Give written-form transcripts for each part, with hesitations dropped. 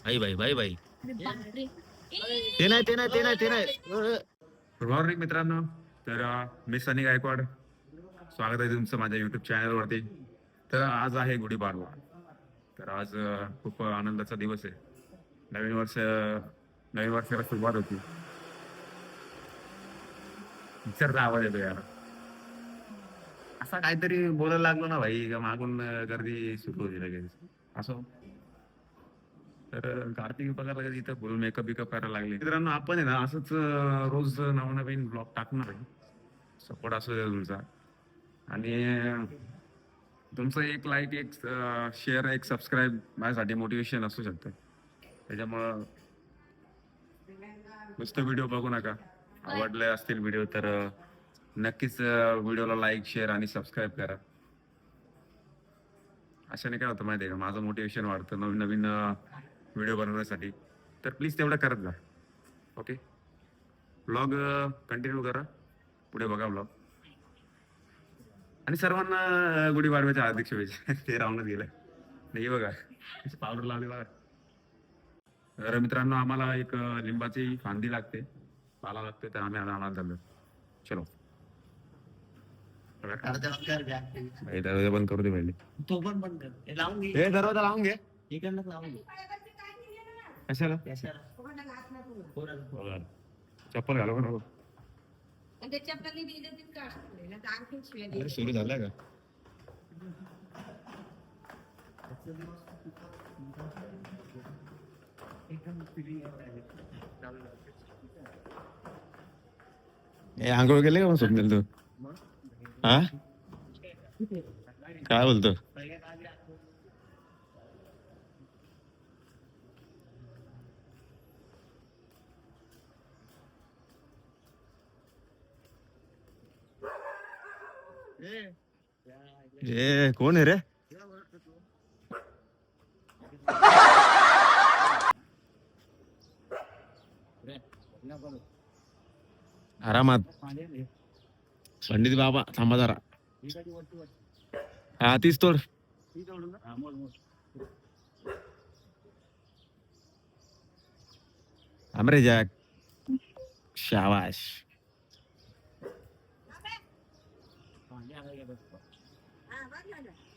भाई भाई भाई भाई बापरे. ते नाही ते नाही ते नाही ते नाही. गुड मॉर्निंग मित्रांनो. तर मी सनी गायकवाड, स्वागत आहे तुमचं माझ्या युट्यूब चॅनलवरती. तर आज आहे गुढीपाडवा. तर आज खूप आनंदाचा दिवस आहे. नवीन वर्षाला सुरुवात होती. पिक्चरचा आवाज येतो यार. असा काहीतरी बोलायला लागलो ना भाई का मागून गर्दी सुरू होती लगेच असं. तर कार्तिक बघायला इथं फुल मेकअप बिकअप करायला लागले. मित्रांनो आपण आहे ना असंच रोज नवनवीन ब्लॉग टाकणार आहे. सपोर्ट असू दे तुमचा. आणि तुमचं एक लाईक, एक शेअर, एक सबस्क्राईब माझ्यासाठी मोटिवेशन असू शकतं. त्याच्यामुळं नुसतं व्हिडिओ बघू नका. आवडले असतील व्हिडिओ तर नक्कीच व्हिडिओला लाईक, शेअर आणि सबस्क्राईब करा. अशाने काय होतं माहिती आहे का, माझं मोटिवेशन वाढतं नवीन नवीन व्हिडिओ बनवण्यासाठी. तर प्लीज तेवढं करत जा. ओके, ब्लॉग कंटिन्यू करा, पुढे बघा ब्लॉग. आणि सर्वांना गुढीपाडव्याच्या हार्दिक शुभेच्छा. ते राहूनच गेलं नाही बघा, पावडर लावली बघा. तर मित्रांनो आम्हाला एक लिंबाची फांदी लागते, पाला लागते, तर आम्ही आणायला चाललो. चलो दरवाजा बंद करू दे पहिले. तो पण बंद कर. हे लावून घे. हे दरवाजा लावून घे. इकडनं लावून घे. कशाला? पोराला. चप्पल घालू का नको? आणि त्या चप्पलनी दिलं ते काढले ना, तर आणखीन शिव्या दिल्या. सुरू झालाय का? आंघोळ केले का मग स्वप्नील तू? हा, काय बोलतो? ए कोण आहे रे? आरामात. पंडित बाबा थांबा जरा. हा तीच तोड. हमरे जॅक, शाबाश.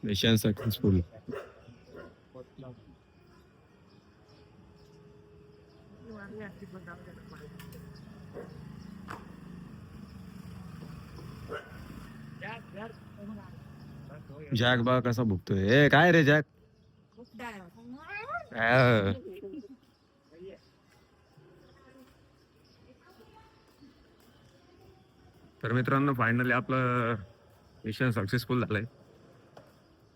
Mission successful. जॅक बा कसा भुकतोय. ए काय रे जॅक? तर मित्रांनो फायनली आपलं मिशन सक्सेसफुल झालंय.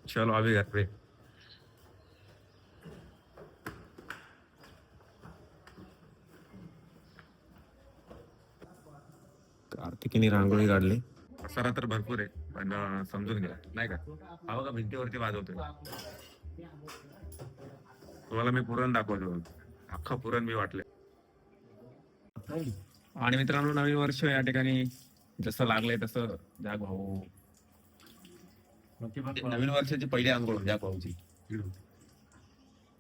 चलो अभी घर पे. कार्तिकीने रांगोळी काढली. पसारा तर भरपूर आहे, पण समजून घ्या नाही का. हा बघा भिंतीवरती वाजवतोय. तुम्हाला मी पुरण दाखवतो, अख्खा पुरण मी वाटले. आणि मित्रांनो नवीन वर्ष या ठिकाणी जसं लागलंय तसं जाग भाऊ नवीन वर्षाची पहिली आंघोळ जाग भाऊची.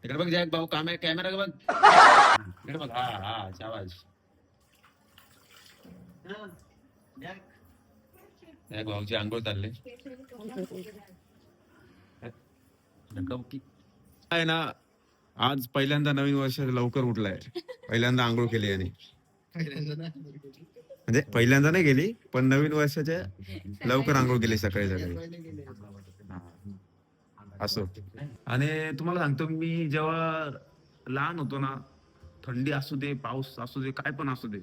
तिकडे बघ जाग भाऊ, कॅमेरा बघ इकडे बघ. हा हा शाबाश. जाग भाऊची आंघोळ चालले आहे ना. आज पहिल्यांदा नवीन वर्ष लवकर उठलाय, पहिल्यांदा आंघोळ केली आणि म्हणजे पहिल्यांदा नाही गेली, पण नवीन वर्षाच्या लवकर आंघोळ केली सकाळी सकाळी असो. आणि तुम्हाला सांगतो, मी जेव्हा लहान होतो ना, थंडी असू दे, पाऊस असू दे, काय पण असू दे,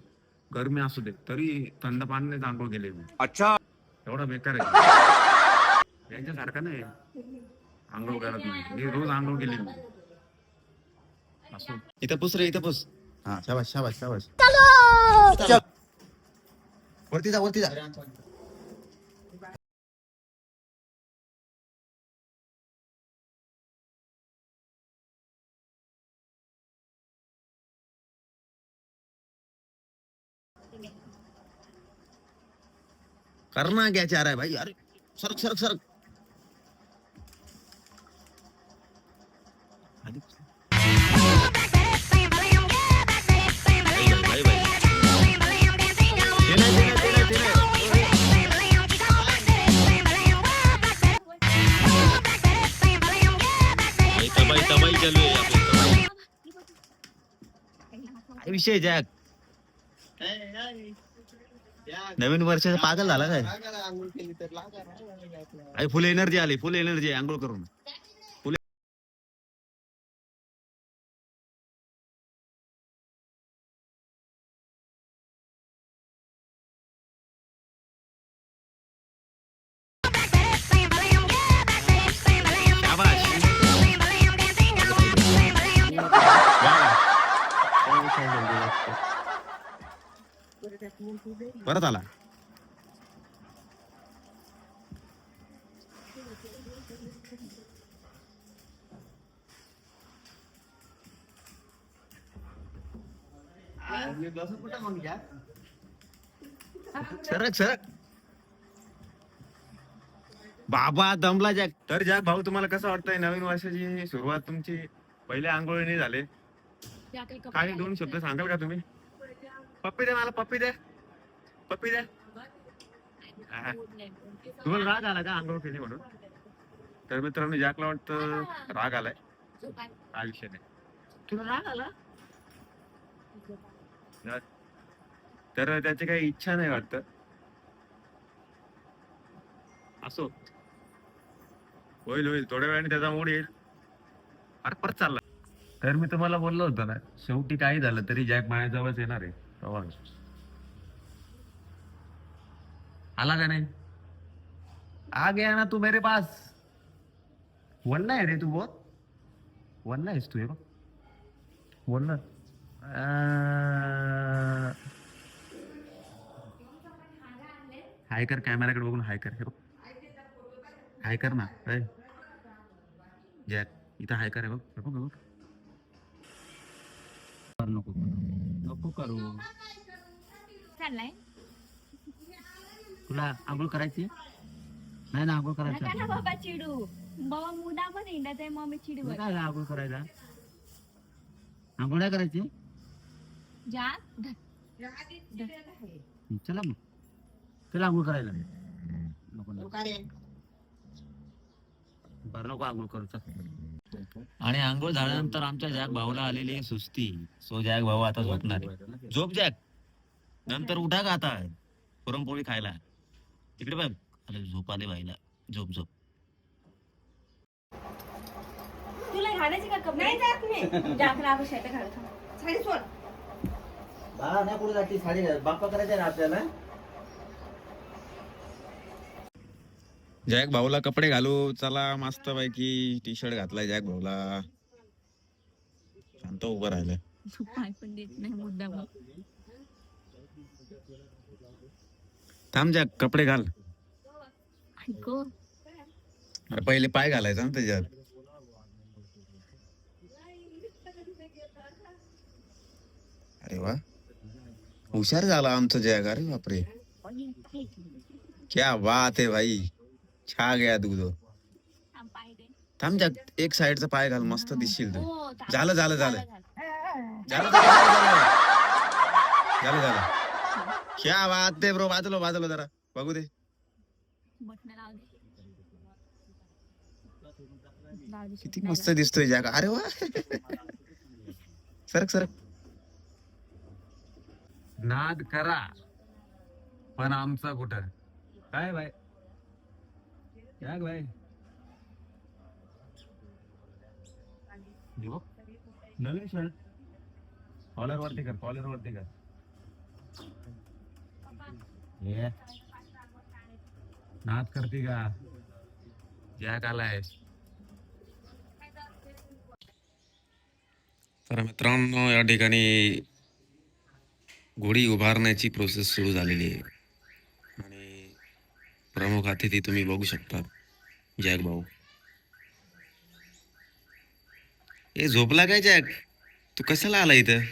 गरमी असू दे, तरी थंड पाण्यानेच आंघोळ केली मी. अच्छा, एवढा बेकार आहे यांच्यासारखा नाही आंघोळ करत नाही. मी रोज आंघोळ केली मी. असो इथं पुस रे, इथं पुस. हा शाबाश शाबाश शाबाश. वरती जा वरती जा. करना क्या चाह रहा है भाई? अरे सरक सरक सरक. आहे आपल्या इथं. काय विषय जॅक नवीन वर्षाचा पागल झाला काय अरे फुल एनर्जी आली फुल एनर्जी आंघोळ करून शाबाश. परत आला कुठं मग घ्या सरक सरक बाबा दमला जॅक. तर जॅक भाऊ तुम्हाला कसं वाटतंय नवीन वर्षाची सुरुवात तुमची पहिल्या आंघोळीने झाले काही दोन शब्द सांगाल का तुम्ही पप्पी द्या मला पप्पी द्या पप्पी द्या हा. तुम्हाला राग आला का आंघोळ केली म्हणून तर मित्रांनो जॅकला वाटतं राग आलाय काय विषय नाही तुला राग आला तर त्याची काही इच्छा नाही वाटत असो होईल होईल थोड्या वेळाने त्याचा मूड येईल अरे परत चालला तर मी तुम्हाला बोललो होतो ना शेवटी काही झालं तरी जॅक माझ्याजवळच येणार आहे तेव्हा. आला का नाही आ गया ना तू मेरे पास वल्ला आहे रे तू बहुत वल्ला आहेस तू हे बघ वल्ला हाय कर कॅमेराकडे बघून हाय कर हे बघ हाय कर ना जॅक इथं हाय कर हे बघ हे बघ हे बघ. नको नको करू चाललाय तुला आंघोळ करायची नाही ना आंघोळ नका ना करायची बाबा चिडू बाबा मुदा पण हिंडत आहे मम्मी चिडू काय झालं आंघोळ करायला आंघोळ नाही करायची जा चला मग चला आंघोळ करायला नको बरं नको आंघोळ करू चल. आणि आंघोळ झाल्यानंतर आमच्या जॅक भाऊला आलेली आहे सुस्ती सो जॅक भाऊ आता झोपणार आहे. झोप जॅक नंतर उठा का आता पुरणपोळी खायला तिकडे बघ अरे झोप आले भाईला झोप झोप तुला घालायची का कपडे नाही जात मी जाकरा आपण शर्ट घालतो साडी सोड बाळा नाही कुठे जाते साडी बाप्पा करायचा ना आपल्याला जॅक भाऊला कपडे घालू चला मस्त पैकी टी शर्ट घातलाय जॅक भाऊला शांत उभं राहिलंय तू पाय पण देत नाही मुद्दा मग थांब जॅक कपडे घाल ऐको अरे पहिले पाय घालायचा ना त्याच्यात अरे वा हुशार झाला आमचं जॅक अरे बापरे क्या बात है भाई छा गया तू तो थांब जॅक एक साइडचा पाय घाल मस्त दिसशील तू झालं झालं झालं झालं झालं झालं क्या बात आहे ब्रो बाजूला जरा बघू दे किती मस्त दिसतोय जॅक अरे वा सरक सरक नाद करा पण आमचा कुठं काय बाय जॅक बाय नवीन शर्ट कॉलर वरती कर ये नाद करते का जॅक आलाय तर मित्रांनो या ठिकाणी घोडी उभारण्याची प्रोसेस सुरू झालेली आहे आणि प्रमुख अतिथी तुम्ही बघू शकता जॅक भाऊ ए झोपला काय जॅक तू कशाला आला इथं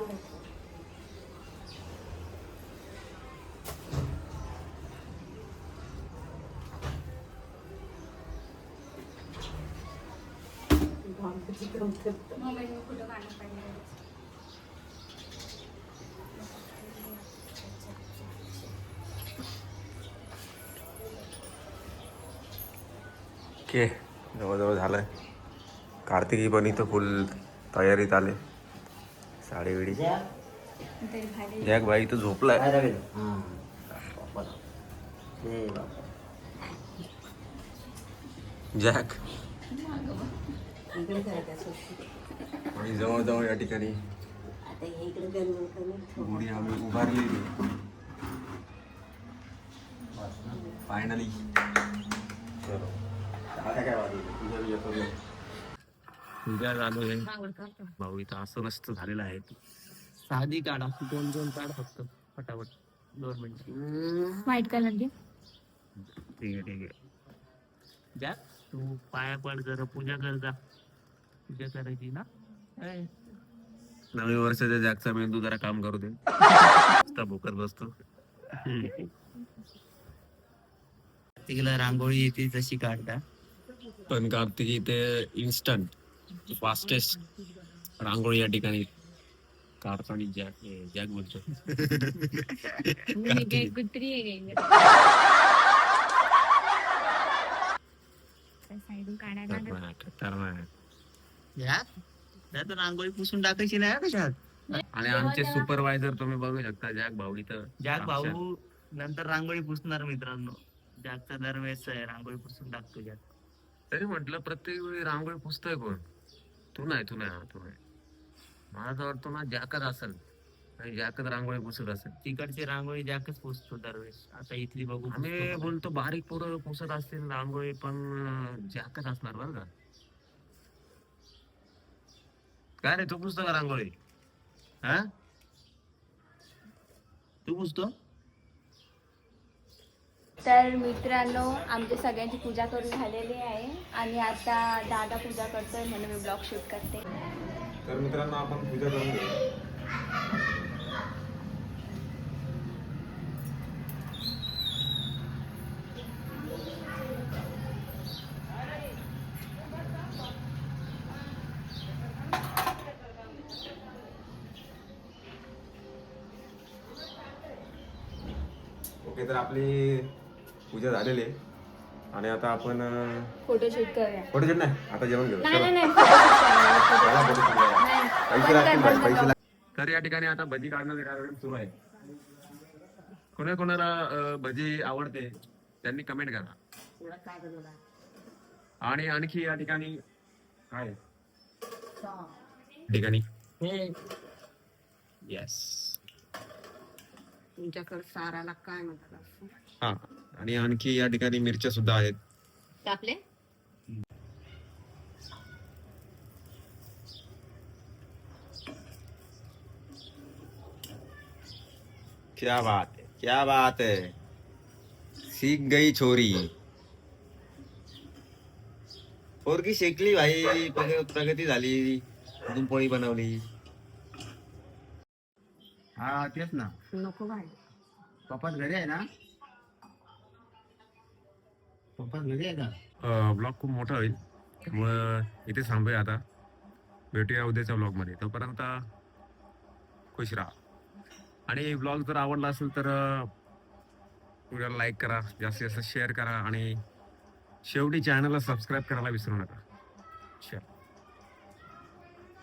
बांधायचं. मोबाईल फोटो काढला पाहिजे. ओके, जवळजवळ झालंय. कार्तिकी पण इथं फुल तयारीत आले. साडी विडी. तरी भारी. जॅक भाई इथं झोपलाय. जॅक आणि जवळजवळ या ठिकाणी गुढी आम्ही उभारलेली फायनली. पूजा चालू आहे. भाऊ इथं असं नसतं झालेलं आहे. साधी काढा, दोन काढ फक्त फटाफट 2 मिनिट. व्हाईट कलर घे. ठीक आहे ठीक आहे. जा तू पाया पड, जरा पूजा कर जा. पूजा करायची ना. नवीन वर्षाच्या जॅकचा मेंदू जरा काम करू दे. भूकत बसतो. तिला रांगोळी येते तशी काढता. पण कार्तिकी ते इन्स्टंट फास्टेस्ट रांगोळी या ठिकाणी काढतो आणि जॅक बोलतो. कुत्री आहे साईडून काढायला. तर रांगोळी पुसून टाकायची नाही कशात. आणि आमचे सुपरवायझर तुम्ही बघू शकता, जॅक भाऊ इथं. जॅक भाऊ नंतर रांगोळी पुसणार मित्रांनो. जॅकचा दरवेळेस आहे रांगोळी पुसून टाकतो जॅक. तरी म्हटलं प्रत्येक वेळी रांगोळी पुसतोय कोण? तू नाही. मला तर वाटतो ना जॅकच असेल, आणि जॅकच रांगोळी पुसत असेल. तिकडची रांगोळी जॅकच पुसतो दरवेळेस. आता इथली बघू. आम्ही बोलतो बारीक पोरं पुसत असतील रांगोळी, पण जॅकच असणार बरं का. काय रे, तू पुसतो का रांगोळी? हा, तू पुसतो? तर मित्रांनो, आमच्या सगळ्यांची पूजा करून झालेली आहे आणि आता दादा पूजा करतोय म्हणून मी ब्लॉग शूट करते. तर मित्रांनो, आपण पूजा करून घेऊ. ओके, तर आपली पूजा झालेली आहे आणि आता आपण फोटोशूट करूया. फोटोशूट नाही, आता जेवण घेऊ. नाही चला, photoshoot करूया. नाही. पैसे लागतील भाई, पैसे लागतील. तर या ठिकाणी आता भजी काढण्याचे कार्यक्रम सुरू आहे. कोणाला भजी आवडते त्यांनी कमेंट करा. आणि आणखी या ठिकाणी काय ठिकाणी येस, तुमच्याकडे साराला काय म्हणतात? हा, आणि आणखी या ठिकाणी मिरच्या सुद्धा आहेत. कापले. क्या बात है, क्या बात है. सीख गई छोरी. पोरगी शेकली भाई, प्रगती झाली. अजून पोळी बनवली. हा तेच ना. नको भाई. पप्पाच घरी आहे ना? पप्पाच घरी आहे का? ब्लॉग खूप मोठा होईल, त्यामुळं इथे थांबूया आता. भेटूया उद्याच्या ब्लॉगमध्ये. तोपर्यंत खुश राहा. आणि ब्लॉग जर आवडला असेल तर व्हिडिओला लाईक करा, जास्तीत जास्त शेअर करा आणि शेवटी चॅनलला सबस्क्राईब करायला विसरू नका.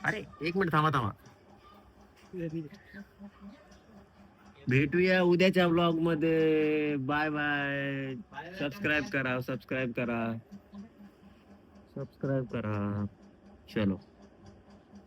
अरे 1 मिनिट थांबा. भेटूया उद्याच्या ब्लॉग मध्ये. Bye bye. सबस्क्राईब करा. चलो.